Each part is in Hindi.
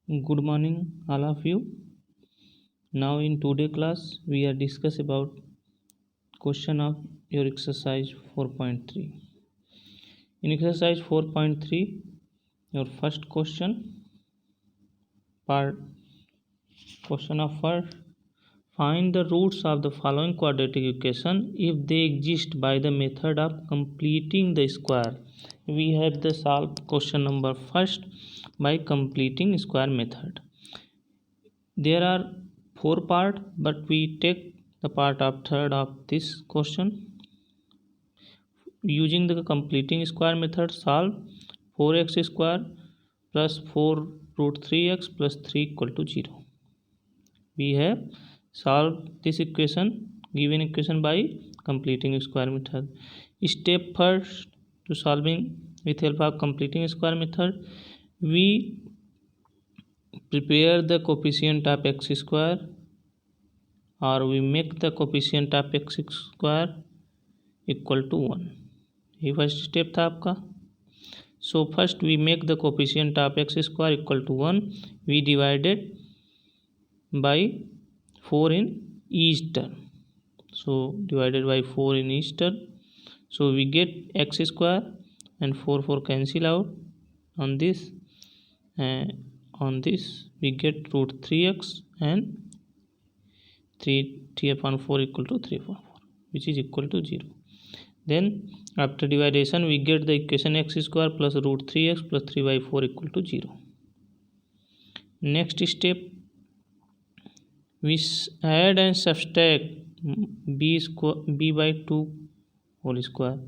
Good morning, all of you. Now, in today class, we are discuss about question of your exercise 4.3. In exercise 4.3, your first question of first, find the roots of the following quadratic equation if they exist by the method of completing the square. We have the solved question number first by completing square method. There are 4 parts, but we take the part of third of this question. Using the completing square method, solve 4x square plus 4 root 3x plus 3 equal to 0. We have solved this given equation by completing square method. Step first to solving with help of completing square method, we prepare the coefficient of x square, or we make the coefficient of x square equal to 1. ये फर्स्ट स्टेप था आपका. So first we make the coefficient of x square equal to 1. We divided by 4 in each term. So divided by 4 in each term. So we get x square and 4 cancel out on this. On this we get root 3x and 3 upon 4 equal to 3 upon 4, which is equal to 0. Then after dividation we get the equation x square plus root 3x plus 3 by 4 equal to 0. Next step, we add and subtract b by 2 whole square.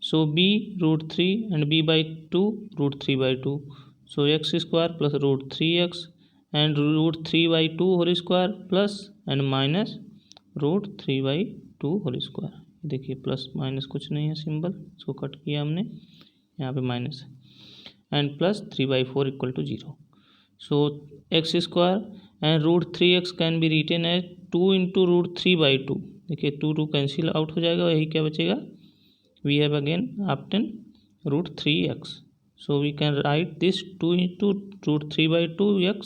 So b root 3 and b by 2 root 3 by 2. So x square plus root 3x and root 3 by 2 whole square plus and minus root 3 by 2 whole square. देखिए प्लस माइनस कुछ नहीं है, सिंबल इसको कट किया हमने, यहाँ पे माइनस है, and plus 3 by 4 equal to 0. So x square and root 3x can be written as 2 into root 3 by 2. देखिए 2 कैंसिल आउट हो जाएगा, यही क्या बचेगा, we have again obtain root 3x. So we can write this 2 into root 3 by 2x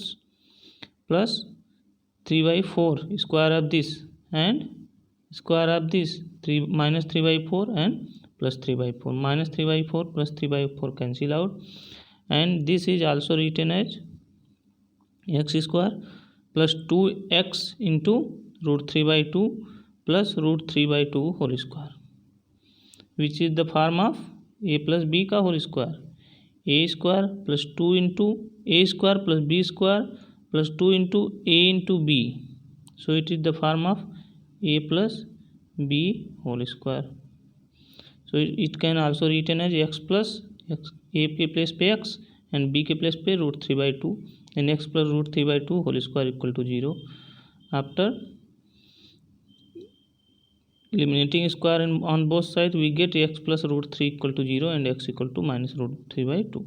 plus 3 by 4 square of this and square of this 3 minus 3 by 4 and plus 3 by 4. Minus 3 by 4 plus 3 by 4 cancel out, and this is also written as x square plus 2x into root 3 by 2 plus root 3 by 2 whole square, which is the form of a plus b का whole square. A square plus 2 into a square plus b square plus 2 into a into b. So it is the form of a plus b whole square. So it can also written as x plus x, a के प्लेस पे x and b के प्लेस पे root 3 by 2 and x plus root 3 by 2 whole square equal to 0. After eliminating square on both sides, we get x plus root 3 equal to 0 and x equal to minus root 3 by 2.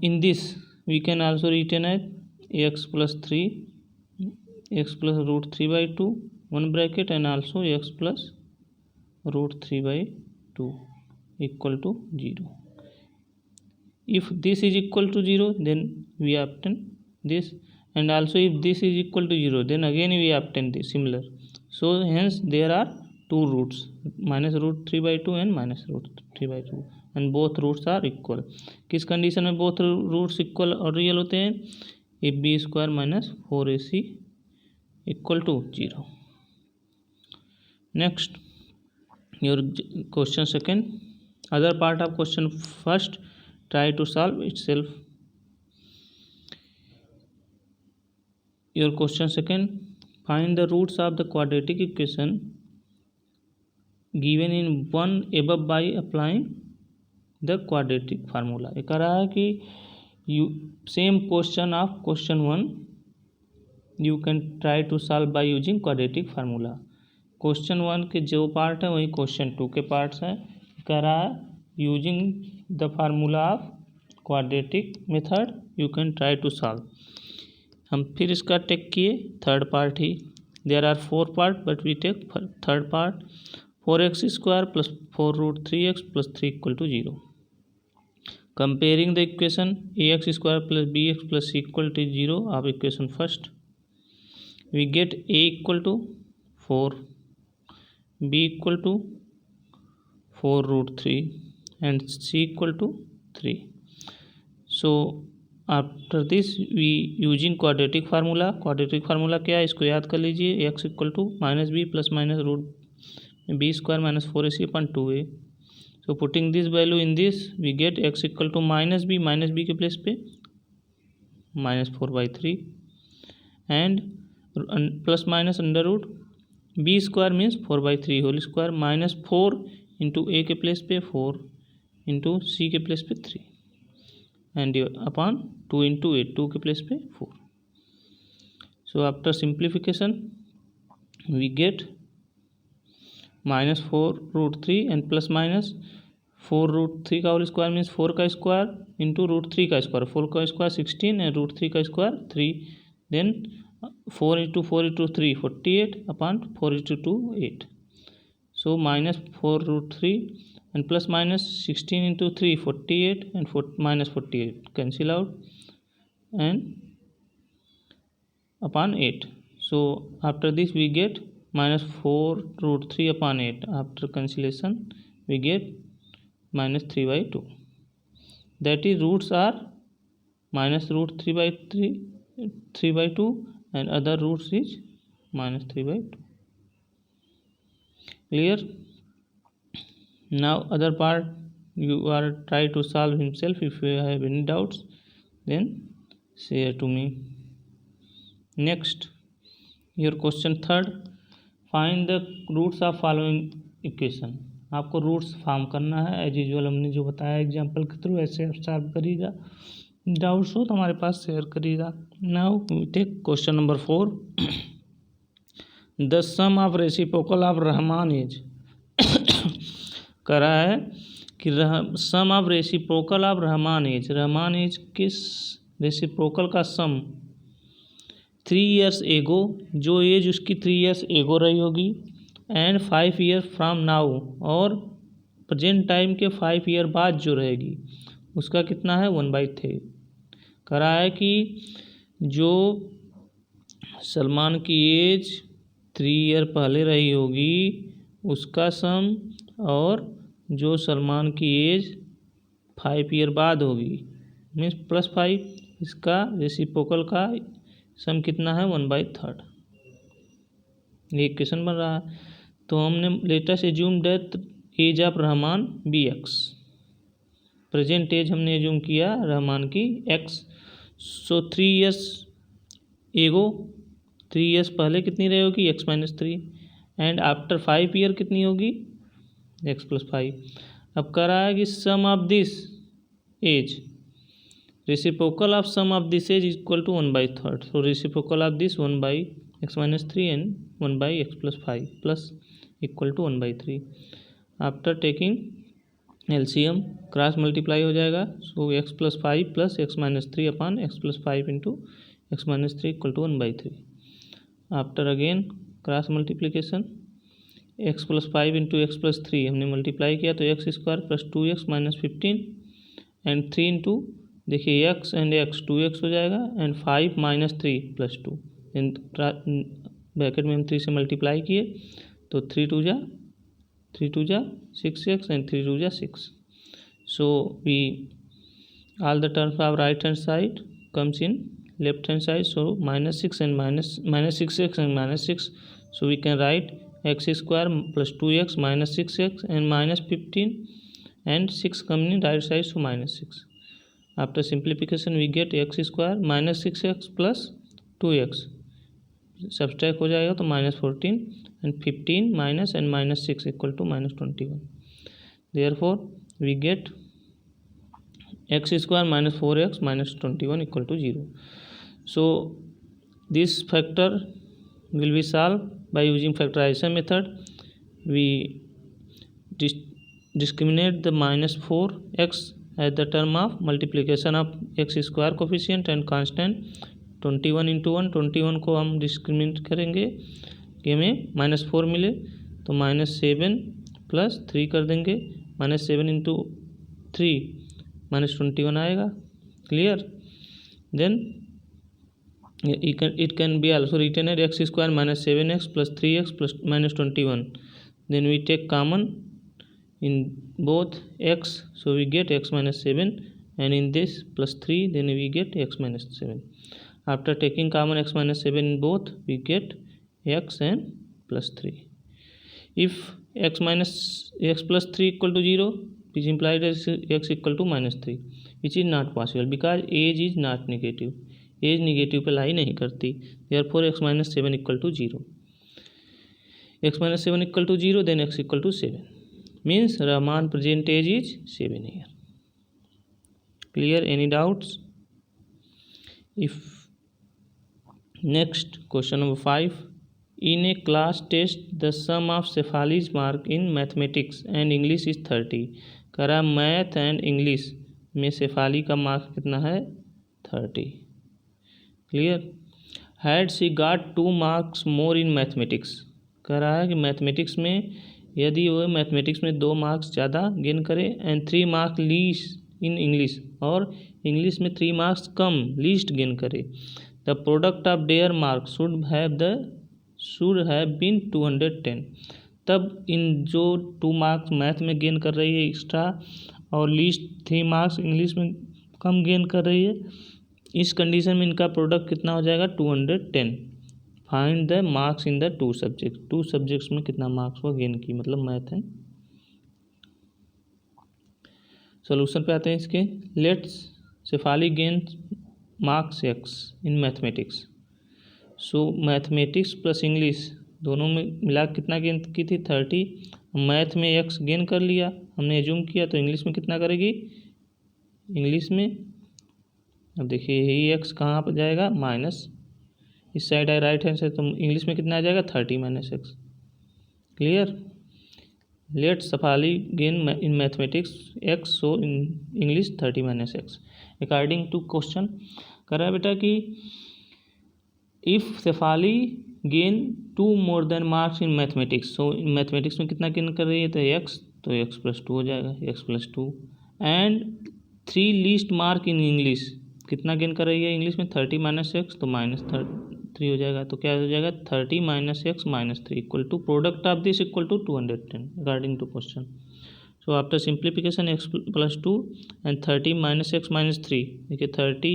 In this we can also written as x plus 3, x plus root 3 by 2 one bracket and also x plus root 3 by 2 equal to 0. If this is equal to 0, then we obtain this, and also if this is equal to 0, then again we obtain this similar. So hence there are two roots, minus root 3 by 2 and minus root 3 by 2, and both roots are equal. किस कंडीशन में both roots equal और रियल होते हैं, if b square minus 4ac equal to 0. Next, your question second, other part of question first, try to solve itself. Your question second, find the roots of the quadratic equation given in one above by applying the quadratic formula. ये कह रहा है कि you same question of question 1 you can try to solve by using quadratic formula. Question 1 के जो पार्ट है वही क्वेश्चन 2 के पार्ट्स हैं. कह रहा है using the formula of quadratic method you can try to solve. हम फिर इसका टेक किए थर्ड पार्ट ही. There are 4 part but we take third part. 4x square plus 4 root 3x plus 3 equal to 0. Comparing the equation ax square plus bx plus equal to 0 of equation first, we get a equal to 4, b equal to 4√3 and c equal to 3. So after this we using quadratic formula. quadratic formula क्या है, इसको याद कर लीजिए, x equal to minus B plus minus root B square minus 4ac upon 2a. So putting this value in this we get x equal to minus b के प्लेस पे -4/3 and plus minus under root B square means 4/3 whole square minus 4 into a के प्लेस पे 4 इंटू सी के प्लेस पे 3 एंड अपॉन 2 इंटू 8 2 के प्लेस पे 4. So after simplification we get -4√3 and plus minus 4√3 का होल स्क्वायर मीन्स 4 का स्क्वायर इंटू √3 का स्क्वायर, 4 का स्क्वायर 16 एंड √3 का square 3, then 4 into 3 48 upon 4 into 2 8. So -4√3 and plus minus 16 into 3 48 and minus 48 cancel out and upon 8. So after this we get -4√3 upon 8. After cancellation we get -3/2. That is roots are -√3/2 and other roots is -3/2. Clear? Now other part you are try to solve himself. If you have any doubts then share to me. Next your question third, find the roots of following equation. आपको रूट्स फॉर्म करना है एज यूजुअल, हमने जो बताया एग्जांपल के थ्रू ऐसे आप सॉल्व करिएगा. डाउट्स हो तो हमारे पास शेयर करिएगा. Now take question number 4. The sum of reciprocal of Rahman is कह रहा है कि sum of reciprocal of Rahman is किस रेसिप्रोकल का सम 3 years एगो, जो एज उसकी 3 years एगो रही होगी, एंड 5 years फ्रॉम नाउ, और प्रेजेंट टाइम के 5 year बाद जो रहेगी उसका कितना है 1/3. कह रहा है कि जो सलमान की एज 3 year पहले रही होगी उसका सम, और जो सलमान की एज 5 year बाद होगी मीन्स +5, इसका रेसिप्रोकल का सम कितना है 1/3. ये इक्वेशन बन रहा है. तो हमने let us assume that age of Rahman bx, present age हमने एज्यूम किया रहमान की x. सो 3 years एगो 3 years पहले कितनी रही होगी x-3, एंड आफ्टर 5 year कितनी होगी x + 5. अब कह रहा है कि sum of this age, reciprocal of sum of this age equal to 1/3. So reciprocal of this 1/x-3 and 1/x + 5 plus equal to 1/3. After taking LCM cross multiply हो जाएगा. So x + 5 plus x-3 upon x + 5 into x-3 equal to 1/3. After again cross multiplication x + 5 into x + 3 हमने मल्टीप्लाई किया तो x square plus 2x minus 15 and 3 into देखिए x एंड x 2x हो जाएगा एंड 5 माइनस 3 प्लस 2. ब्रैकेट में हम 3 से मल्टीप्लाई किए तो 3 2 जा 6x एंड 3 2 जा 6. So we all the terms of right hand side comes in left hand side. So -6 and -6x and -6. So we can write x square plus 2x minus 6x and minus 15 and 6 coming in right side, so -6. After simplification we get x square minus 6x plus 2x, subtract हो जाएगा तो -14 and 15 minus and -6 equal to -21. Therefore we get x square minus 4x minus 21 equal to 0. So this factor will be solved by using factorization method. We discriminate the -4x as the term of multiplication of x square coefficient and constant. 21 into 1, 21 को हम डिस्क्रिमिनेट करेंगे कि हमें -4 मिले तो -7 प्लस 3 कर देंगे. -7 इंटू 3 -21 आएगा। Clear. Then it can be also written as x square minus 7x plus 3x plus minus 21. Then we take common in both x, so we get x minus 7, and in this plus 3, then we get x minus 7. After taking common x minus 7 in both, we get x and plus 3. If x plus 3 equal to 0, which implies x equal to minus 3, which is not possible because age is not negative. Age negative पे लाई नहीं करती। Therefore x minus 7 equal to 0, x minus 7 equal to 0, then x equal to 7 means Rahman present age is 7 year. Clear. Any doubts? If next question number 5, in a class test the sum of Shefali's mark in mathematics and English is 30। करा मैथ एंड इंग्लिश में शेफाली का मार्क्स कितना है? 30। Clear. Had she got 2 marks more in mathematics. कह रहा है कि मैथमेटिक्स में यदि वो मैथमेटिक्स में 2 मार्क्स ज़्यादा गेन करे and 3 marks least in English, और इंग्लिश में 3 मार्क्स कम लीस्ट गेन करे, the product of their marks should have been 210। तब इन जो 2 मार्क्स मैथ में गेन कर रही है एक्स्ट्रा और लीस्ट 3 मार्क्स इंग्लिश में कम गेन कर रही है, इस कंडीशन में इनका प्रोडक्ट कितना हो जाएगा? 210। Find the marks in the 2 subject. 2 subjects में कितना मार्क्स वो गेन की, मतलब मैथ है। सोल्यूशन पे आते हैं इसके। Let's Shefali gain marks x in mathematics, so mathematics plus English दोनों में मिला कितना गेन की थी? 30। मैथ में x गेन कर लिया हमने, एज्यूम किया, तो इंग्लिश में कितना करेगी? इंग्लिश में अब देखिए यही x कहाँ पर जाएगा? माइनस, इस साइड है राइट हैंड साइड, तो इंग्लिश में कितना आ जाएगा? 30 minus x। Clear. Let Shefali gain in mathematics x, so in English 30 minus x according to question. कह रहा है बेटा कि इफ शेफाली गेन 2 more than marks in mathematics, so in mathematics में कितना गेन कर रही है? तो x, तो x प्लस 2 हो जाएगा, x plus 2, and 3 least mark in English, कितना गेन कर रही है इंग्लिश में? 30 माइनस एक्स, तो माइनस 3 हो जाएगा। तो क्या हो जाएगा? 30 minus x minus 3 equal to product of this equal to 210 according to question. So after simplification x plus 2 and 30 minus x minus 3, देखिए 30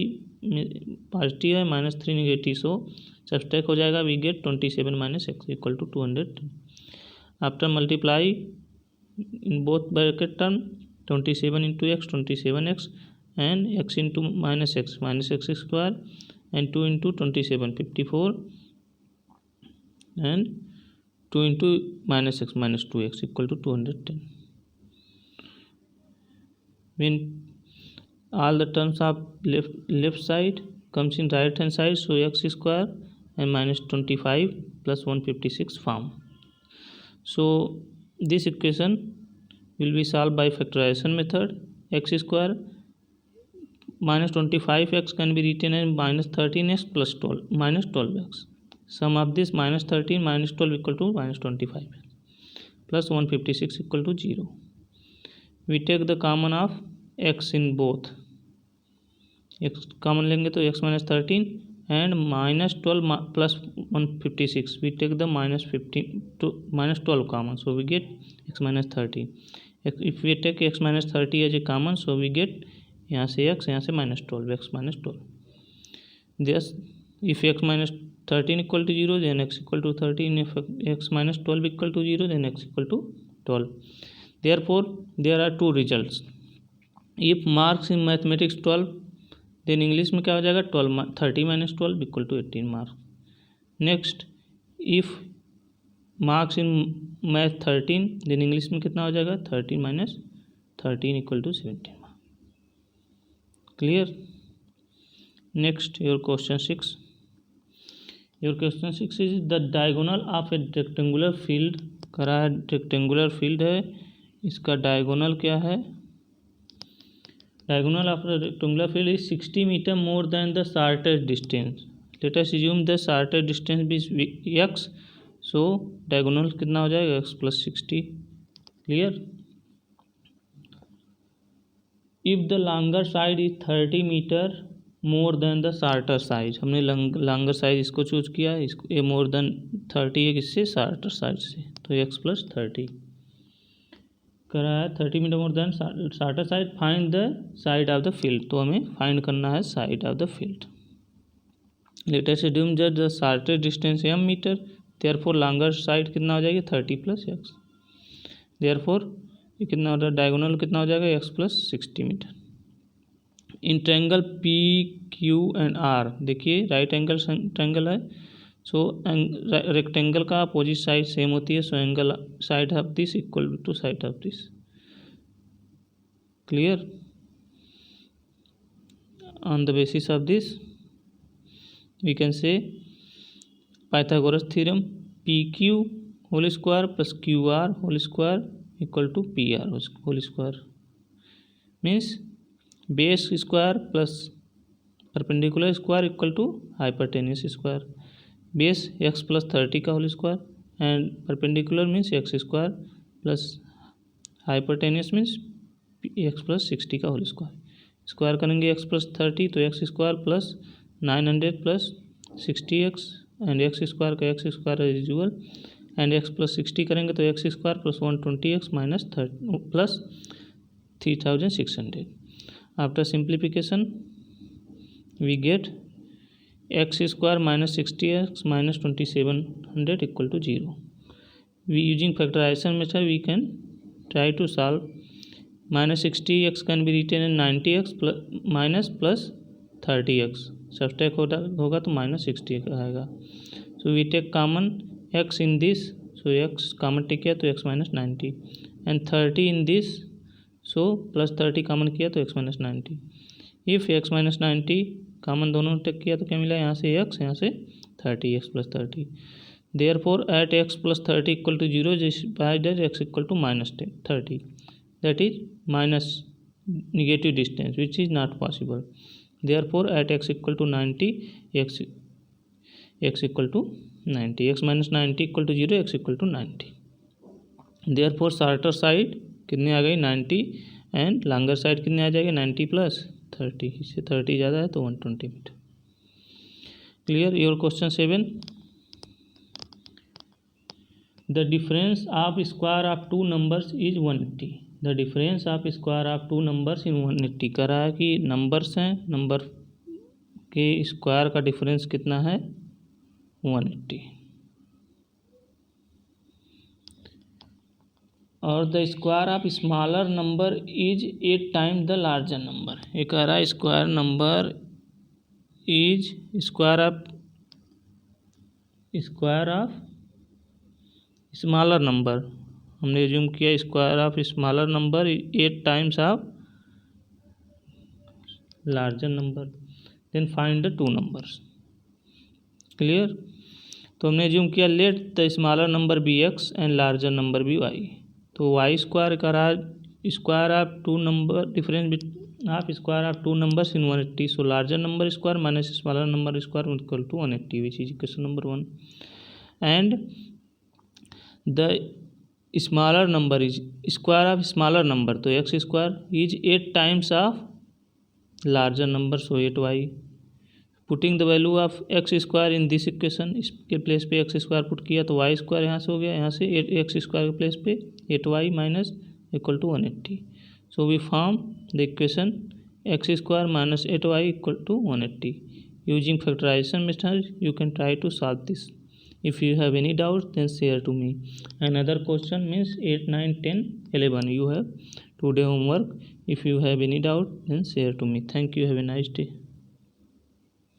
पॉजिटिव है, माइनस 3 निगेटिव, सो सब्सट्रैक्ट हो जाएगा, we get 27 minus x equal to 210। After multiply in both bracket term 27 into x 27x and x into minus x square and 2 into 27 54 and 2 into minus x minus 2x equal to 210. When all the terms of left side comes in right hand side, so x square and minus 25 plus 156 form. So this equation will be solved by factorization method. X square minus 25x can be written as minus 13x plus 12 minus 12x. Sum of this minus 13 minus 12 equal to minus 25 plus 156 equal to 0. We take the common of x in both. x common लेंगे तो x minus 13 and minus 12 plus 156. We take the minus 15 to minus 12 common, so we get x minus 30. If we take x minus 30 as a common, so we get यहाँ से x, यहाँ से minus 12, x minus 12। This if x minus 13 equal to 0, then x equal to 13, if x minus 12 equal to 0, then x equal to 12। Therefore there are 2 results. If marks in mathematics 12, then English में क्या हो जाएगा? 30 minus 12 equal to 18 marks. Next, if marks in math 13, then English में कितना हो जाएगा? 30 minus 13 equal to 17 marks. Clear. Next, your question 6. Your question 6 is the diagonal of a rectangular field. करा है rectangular field है, इसका diagonal क्या है? Diagonal of a rectangular field is 60 meter more than the shortest distance. Let us assume the shortest distance is x. So diagonal कितना हो जाएगा? x plus 60. Clear. If the longer side is 30 metre more than the shorter size, हमने लॉन्गर साइज इसको चूज किया, इसको ये मोर देन 30 है किससे, शार्टर साइज से, तो x प्लस 30 करा है 30 metre more than shorter side, find the side of the field, तो हमें फाइंड करना है side of the field. Let us assume that the shortest distance m metre, therefore longer side कितना हो जाएगी 30 प्लस x, देयरफॉर ये कितना हो रहा है, डायगोनल कितना हो जाएगा x plus 60 metre. In triangle P Q and R, देखिए राइट एंगल ट्रायंगल है, सो रेक्टेंगल का अपोजिट साइड सेम होती है, so angle side of this equal to side of this, clear. On the basis of this we can say Pythagoras theorem, P Q whole square plus Q R whole square equal to P R whole square, means base square plus perpendicular square equal to hypotenuse square, base x plus 30 का whole square and perpendicular means x square plus hypotenuse means x plus 60 का होल स्क्वायर, स्क्वायर करेंगे x प्लस 30 तो x square plus 900 plus 60x and x square का x square as usual and x plus 60 करेंगे तो x square plus 120x minus plus 3600। After simplification we get x square minus 60x minus 2700 equal to 0. We using factorization method we can try to solve. Minus 60x can be written in 90x plus minus plus 30x, subtract होगा तो minus 60 आएगा, so we take common x in this, so x common take किया तो x minus 90 and 30 in this, so plus 30 common किया तो x minus 90, if x minus 90 common दोनों टेक किया तो क्या मिला, यहाँ से x यहाँ से 30 x plus 30, therefore at x plus 30 equal to 0 by that x equal to minus 30, that is minus negative distance which is not possible, therefore at x equal to 90 x equal to 90, x minus 90 equal to 0 x equal to 90, therefore shorter side कितनी आ गई 90 एंड लॉन्गर साइड कितनी आ जाएगी 90 प्लस 30, इससे 30 ज़्यादा है तो 120 metre, clear. Your question 7, the difference of square of two numbers is 180, the difference of square of two numbers in 180, कह रहा है कि नंबर्स हैं, नंबर के स्क्वायर का डिफरेंस कितना है 180, और the square of smaller number is 8 times the larger number, ये कह रहा है square number is square of smaller number, हमने एज्यूम किया square of smaller number 8 times of larger number, then find the two numbers, clear. तो हमने एज्यूम किया let the smaller number be x and larger number be y, तो वाई स्क्वायर का रहा square of two number difference of square of two numbers in 180, so larger number square minus smaller number square equal to 180 which is equation number 1, and the smaller number is square of smaller number, तो x square is 8 times of larger number, so 8y, putting the value of x square in this equation, इसके प्लेस पे एक्स स्क्वायर पुट किया तो वाई स्क्वायर यहाँ से हो गया, यहाँ से 8x स्क्वायर के प्लेस पे 8y minus equal to 180, so we form the equation x square minus 8y equal to 180, using factorization method you can try to solve this, if you have any doubt then share to me, another question means 8, 9, 10, 11 you have today homework, if you have any doubt then share to me, thank you, have a nice day.